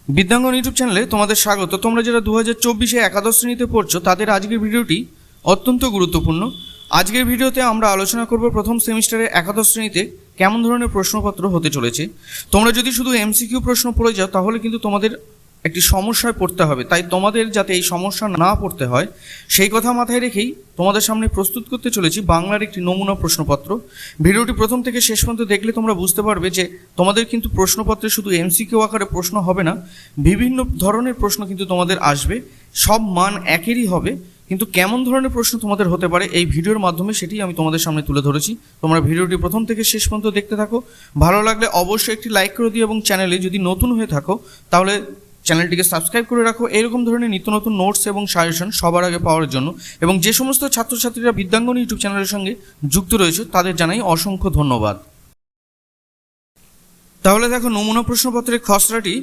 বিদ্যাঙ্গন YouTube চ্যানেলে তোমাদের স্বাগত। তোমরা যারা 2024-এ একাদশ শ্রেণীতে পড়ছো তাদের আজকের ভিডিওটি অত্যন্ত গুরুত্বপূর্ণ। আজকের ভিডিওতে আমরা আলোচনা করব প্রথম সেমিস্টারে একাদশ শ্রেণীতে কেমন ধরনের প্রশ্নপত্র হতে চলেছে। তোমরা যদি শুধু এমসিকিউ প্রশ্ন পড়ে যাও তাহলে কিন্তু তোমাদের একটি সমস্যায় পড়তে হবে। তাই তোমাদের যাতে এই সমস্যা না পড়তে হয় সেই কথা মাথায় রেখেই তোমাদের সামনে প্রস্তুত করতে চলেছি বাংলার একটি নমুনা প্রশ্নপত্র। ভিডিওটি প্রথম থেকে শেষ পর্যন্ত দেখলে তোমরা বুঝতে পারবে যে তোমাদের কিন্তু প্রশ্নপত্রে শুধু এমসিকিউ আকারে প্রশ্ন হবে না, বিভিন্ন ধরনের প্রশ্ন কিন্তু তোমাদের আসবে। সব মান একেরই হবে, কিন্তু কেমন ধরনের প্রশ্ন তোমাদের হতে পারে এই ভিডিওর মাধ্যমে সেটি আমি তোমাদের সামনে তুলে ধরেছি। তোমরা ভিডিওটি প্রথম থেকে শেষ পর্যন্ত দেখতে থাকো। ভালো লাগলে অবশ্যই একটি লাইক করে দিও এবং চ্যানেলে যদি নতুন হয়ে থাকো তাহলে চ্যানেলটিকে সাবস্ক্রাইব করে রাখো এরকম ধরনের নিত্য নতুন নোটস এবং সাজেশন সবার আগে পাওয়ার জন্য। এবং যে সমস্ত ছাত্রছাত্রীরা বিদ্যাঙ্গন ইউটিউব চ্যানেলের সঙ্গে যুক্ত রয়েছে তাদের জানাই অসংখ্য ধন্যবাদ। তাহলে দেখো, নমুনা প্রশ্নপত্রের খসড়াটি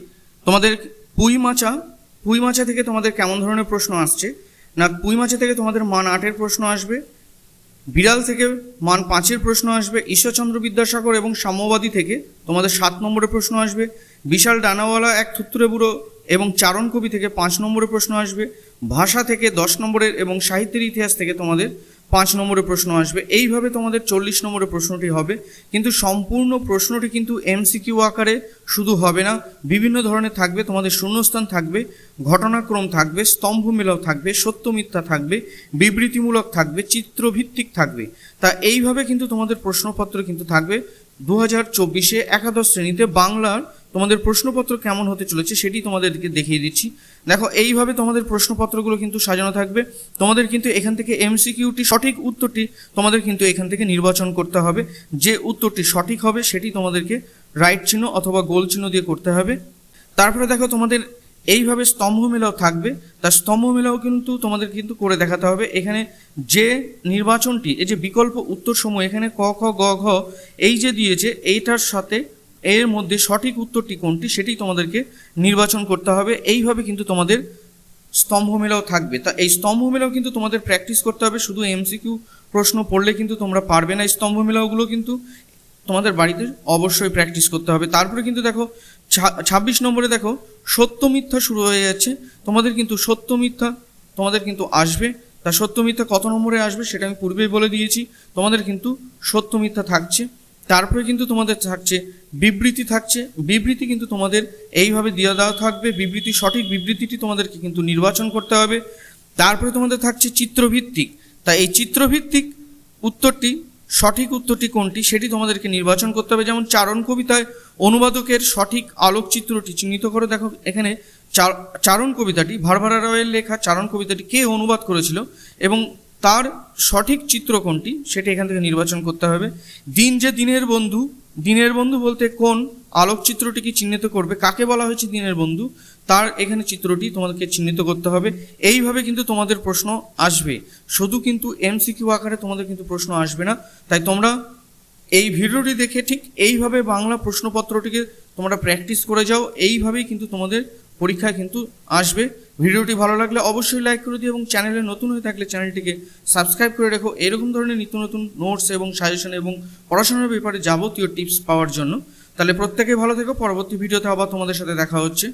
তোমাদের পুঁই মাচা থেকে তোমাদের কেমন ধরনের প্রশ্ন আসছে না, পুঁই মাচা থেকে তোমাদের মান 8-এর প্রশ্ন আসবে, বিড়াল থেকে মান 5-এর প্রশ্ন আসবে, ঈশ্বরচন্দ্র বিদ্যাসাগর এবং সাম্যবাদী থেকে তোমাদের 7 নম্বরের প্রশ্ন আসবে, বিশাল ডানাওয়ালা এক থুত্তুরে বুড়ো এবং চারণ কবি থেকে 5 নম্বরের প্রশ্ন আসবে, ভাষা থেকে 10 নম্বরের এবং সাহিত্যের ইতিহাস থেকে তোমাদের 5 নম্বরের প্রশ্ন আসবে। এইভাবে তোমাদের 40 নম্বরের প্রশ্নটি হবে। কিন্তু সম্পূর্ণ প্রশ্নটি কিন্তু এমসিকিউ আকারে শুধু হবে না, বিভিন্ন ধরনের থাকবে। তোমাদের শূন্যস্থান থাকবে, ঘটনাক্রম থাকবে, স্তম্ভ মেলাও থাকবে, সত্য মিথ্যা থাকবে, বিবৃতিমূলক থাকবে, চিত্রভিত্তিক থাকবে। তা এইভাবে কিন্তু তোমাদের প্রশ্নপত্র কিন্তু থাকবে 2024-এ একাদশ শ্রেণীতে বাংলার তোমাদের প্রশ্নপত্র কেমন হতে চলেছে সেটি তোমাদেরকে দেখিয়ে দিচ্ছি। দেখো, এইভাবে তোমাদের প্রশ্নপত্রগুলো কিন্তু সাজানো থাকবে। তোমাদের কিন্তু এখান থেকে এমসিকিউটি সঠিক উত্তরটি তোমাদের কিন্তু এখান থেকে নির্বাচন করতে হবে। যে উত্তরটি সঠিক হবে সেটি তোমাদেরকে রাইট চিহ্ন অথবা গোল চিহ্ন দিয়ে করতে হবে। তারপরে দেখো, তোমাদের এইভাবে স্তম্ভ মেলাও থাকবে। তার স্তম্ভ মেলাও কিন্তু তোমাদের কিন্তু করে দেখাতে হবে। এখানে যে নির্বাচনটি, এই যে বিকল্প উত্তর সমূহ এখানে ক খ গ ঘ এই যে দিয়েছে, এইটার সাথে এর মধ্যে সঠিক উত্তরটি কোনটি সেটি তোমাদেরকে নির্বাচন করতে হবে। এইভাবে কিন্তু তোমাদের স্তম্ভ মেলাও থাকবে। তা এই স্তম্ভ মেলাও কিন্তু তোমাদের প্র্যাকটিস করতে হবে। শুধু এমসিকিউ প্রশ্ন পড়লে কিন্তু তোমরা পারবে না। এই স্তম্ভ মেলাওগুলো কিন্তু তোমাদের বাড়িতে অবশ্যই প্র্যাকটিস করতে হবে। তারপরে কিন্তু দেখো 26 নম্বরে দেখো সত্য মিথ্যা শুরু হয়ে যাচ্ছে। তোমাদের কিন্তু সত্য মিথ্যা তোমাদের কিন্তু আসবে। তা সত্য মিথ্যা কত নম্বরে আসবে সেটা আমি পূর্বেই বলে দিয়েছি। তোমাদের কিন্তু সত্য মিথ্যা থাকছে। তারপরে কিন্তু তোমাদের থাকছে বিবৃতি থাকছে। বিবৃতি কিন্তু তোমাদের এইভাবে দেওয়া থাকবে। বিবৃতি, সঠিক বিবৃতিটি তোমাদেরকে কিন্তু নির্বাচন করতে হবে। তারপরে তোমাদের থাকছে চিত্রভিত্তিক। তাই এই চিত্রভিত্তিক উত্তরটি, সঠিক উত্তরটি কোনটি সেটি তোমাদেরকে নির্বাচন করতে হবে। যেমন চারণ কবিতায় অনুবাদকের সঠিক আলোকচিত্রটি চিহ্নিত করে দেখো। এখানে চারণ কবিতাটি, ভারভারা রয়ের লেখা চারণ কবিতাটি কে অনুবাদ করেছিল এবং তার সঠিক চিত্র কোনটি সেটা এখান থেকে নির্বাচন করতে হবে। দিন যে দিনের বন্ধু, দিনের বন্ধু বলতে কোন আলোকচিত্রটিকে চিহ্নিত করবে, কাকে বলা হয়েছে দিনের বন্ধু, তার এখানে চিত্রটি তোমাদেরকে চিহ্নিত করতে হবে। এইভাবে কিন্তু তোমাদের প্রশ্ন আসবে। শুধু কিন্তু এমসিকিউ আকারে তোমাদের কিন্তু প্রশ্ন আসবে না। তাই তোমরা এই ভিডিওটি দেখে ঠিক এইভাবে বাংলা প্রশ্নপত্রটিকে তোমরা প্র্যাকটিস করে যাও। এইভাবেই কিন্তু তোমাদের পরীক্ষায় কিন্তু আসবে। ভিডিওটি ভালো লাগলে অবশ্যই লাইক করে দিও এবং চ্যানেলে নতুন হয়ে থাকলে চ্যানেলটিকে সাবস্ক্রাইব করে রেখো এরকম ধরনের নিত্য নতুন নোটস এবং সাজেশন এবং পড়াশোনার ব্যাপারে যাবতীয় টিপস পাওয়ার জন্য। তাহলে প্রত্যেকে ভালো থেকো। পরবর্তী ভিডিওতে আবার তোমাদের সাথে দেখা হচ্ছে।